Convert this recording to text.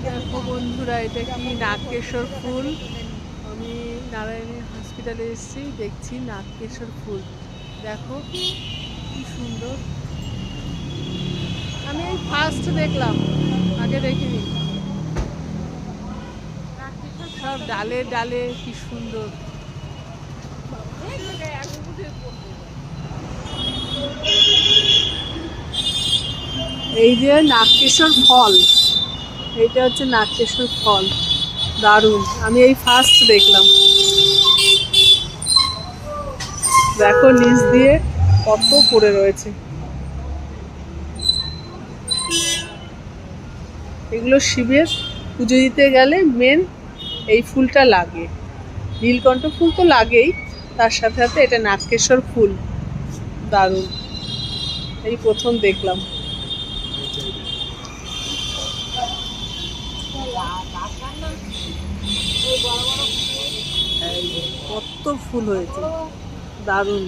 দেখো বন্ধুরা, এটা কি নাগকেশর ফুল। আমি নারায়ণী হসপিটালে এসেছি, দেখছি নাগকেশর ফুল। দেখো কি সুন্দর। আমি এই ফার্স্ট দেখলাম, আগে দেখিনি। সব ডালে ডালে কি সুন্দর। এই যে নাগকেশর ফল, এইটা হচ্ছে নাগকেশর ফল। দারুণ, আমি এই ফার্স্ট দেখলাম। দেখো নিচ দিয়ে কত পড়ে রয়েছে। এগুলো শিবের পুজো দিতে গেলে মেন এই ফুলটা লাগে। নীলকণ্ঠ ফুল তো লাগেই, তার সাথে সাথে এটা নাগকেশর ফুল। দারুণ, এই প্রথম দেখলাম। কত ফুল হয়েছে, দারুণ।